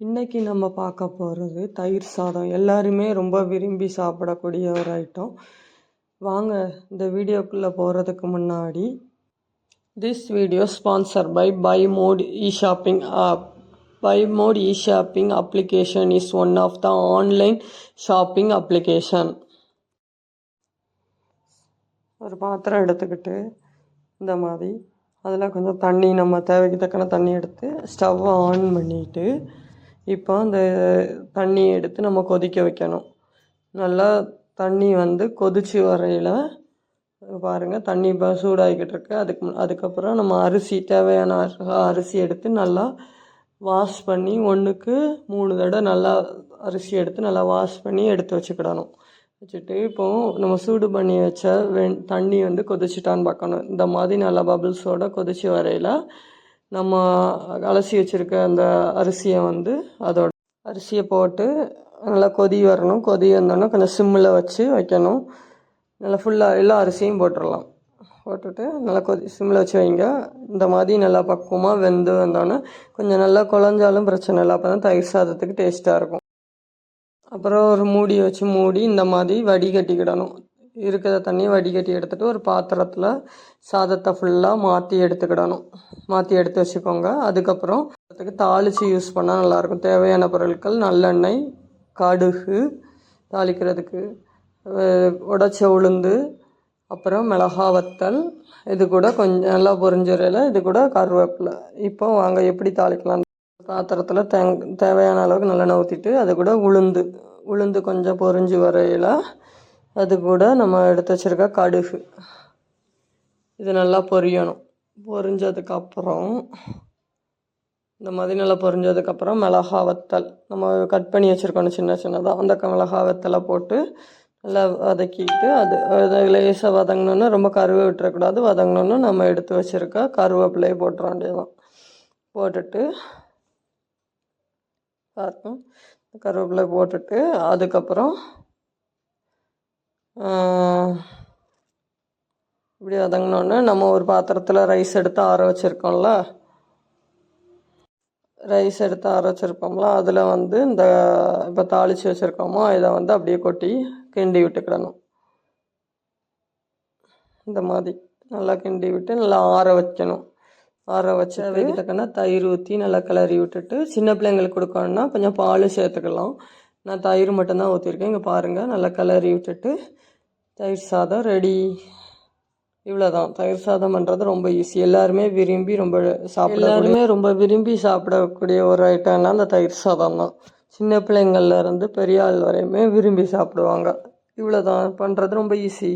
இன்னைக்கு நம்ம பார்க்க போகிறது தயிர் சாதம். எல்லாருமே ரொம்ப விரும்பி சாப்பிடக்கூடிய ஒரு ஐட்டம். வாங்க இந்த வீடியோக்குள்ளே போகிறதுக்கு முன்னாடி, this video sponsor by BuyMode e-shopping app. BuyMode e-shopping application is one of the online shopping application. ஒரு பாத்திரம் எடுத்துக்கிட்டு இந்த மாதிரி அதில் கொஞ்சம் தண்ணி, நம்ம தேவைக்கு தக்கன தண்ணி எடுத்து ஸ்டவ்வை ஆன் பண்ணிவிட்டு, இப்போ அந்த தண்ணி எடுத்து நம்ம கொதிக்க வைக்கணும். நல்லா தண்ணி கொதிச்சு வரையில் பாருங்கள், தண்ணி இப்போ சூடாகிக்கிட்டு இருக்கு. அதுக்கப்புறம் நம்ம தேவையான அரிசி எடுத்து நல்லா வாஷ் பண்ணி 1க்கு 3 தடவை நல்லா அரிசி எடுத்து நல்லா வாஷ் பண்ணி எடுத்து வச்சுக்கிடணும். வச்சுட்டு இப்போது நம்ம சூடு பண்ணி வச்ச தண்ணி கொதிச்சுட்டான்னு பார்க்கணும். இந்த மாதிரி நல்லா பபிள்ஸோடு கொதிச்சு வரையில் நம்ம அலசி வச்சுருக்க அந்த அரிசியை அதோட அரிசியை போட்டு நல்லா கொதி வரணும். கொதி வந்தோடனே கொஞ்சம் சிம்மில் வச்சு வைக்கணும். நல்லா ஃபுல்லாக எல்லா அரிசியும் போட்டுடலாம். போட்டுட்டு நல்லா சிம்மில் வச்சு வைங்க. இந்த மாதிரி நல்லா பக்குவமாக வெந்து வந்தோடனே கொஞ்சம் நல்லா குழஞ்சாலும் பிரச்சனை இல்லை. அப்போ தான் தயிர் சாதத்துக்கு டேஸ்ட்டாக இருக்கும். அப்புறம் ஒரு மூடி வச்சு மூடி இந்த மாதிரி வடிகட்டிக்கிடணும். இருக்கிற தண்ணியை வடிகட்டி எடுத்துகிட்டு ஒரு பாத்திரத்தில் சாதத்தை ஃபுல்லாக மாற்றி எடுத்துக்கிடணும். மாற்றி எடுத்து வச்சுக்கோங்க. அதுக்கப்புறம் அதுக்கு தாளித்து யூஸ் பண்ணால் நல்லாயிருக்கும். தேவையான பொருட்கள்: நல்லெண்ணெய், கடுகு தாளிக்கிறதுக்கு, உடைச்ச உளுந்து, அப்புறம் மிளகா வத்தல், இது கூட கொஞ்சம் நல்லா பொரிஞ்சுறையில் இது கூட கருவேப்பிலை. இப்போ வாங்க எப்படி தாளிக்கலாம். பாத்திரத்தில் தேவையான அளவுக்கு நல்லெண்ணெய் ஊற்றிட்டு அது கூட உளுந்து கொஞ்சம் பொரிஞ்சு வரையில் அது கூட நம்ம எடுத்து வச்சுருக்க கடுகு இது நல்லா பொரியணும். பொரிஞ்சதுக்கப்புறம் இந்த மாதிரி நல்லா பொரிஞ்சதுக்கப்புறம் மிளகா வத்தல் நம்ம கட் பண்ணி வச்சுருக்கணும் சின்ன சின்னதாக. அந்த மிளகா வத்தலை போட்டு நல்லா வதக்கிட்டு அது லேசாக வதங்கினோன்னா, ரொம்ப கருவை விட்டுறக்கூடாது. வதங்கினோன்னா நம்ம எடுத்து வச்சுருக்க கருவேப்பிலையை போட்டுற வேண்டியதான். போட்டுட்டு பாருங்க, கருவேப்பிலை போட்டுட்டு அதுக்கப்புறம் இப்படி வதங்கினோன்னே நம்ம ஒரு பாத்திரத்தில் ரைஸ் எடுத்து ஆற வச்சுருக்கோம்ல, அதில் இந்த இப்போ தாளித்து வச்சுருக்கோமோ இதை அப்படியே கொட்டி கிண்டி விட்டுக்கிடணும். இந்த மாதிரி நல்லா கிண்டி விட்டு நல்லா ஆற வைக்கணும். ஆற வச்சு அதுக்கு தக்கன தயிர் ஊற்றி நல்லா கிளறி விட்டுட்டு, சின்ன பிள்ளைங்களுக்கு கொடுக்கணுன்னா கொஞ்சம் பால் சேர்த்துக்கலாம். நான் தயிர் மட்டும்தான் ஊற்றிருக்கேன். இங்கே பாருங்கள், நல்லா கிளறி விட்டுட்டு தயிர் சாதம் ரெடி. இவ்வளோதான். தயிர் சாதம் பண்ணுறது ரொம்ப ஈஸி. எல்லாருமே ரொம்ப விரும்பி சாப்பிடக்கூடிய ஒரு ஐட்டம்னா அந்த தயிர் சாதம் தான். சின்ன பிள்ளைங்கள்லேருந்து பெரிய ஆள் வரையுமே விரும்பி சாப்பிடுவாங்க. இவ்வளோதான். பண்ணுறது ரொம்ப ஈஸி.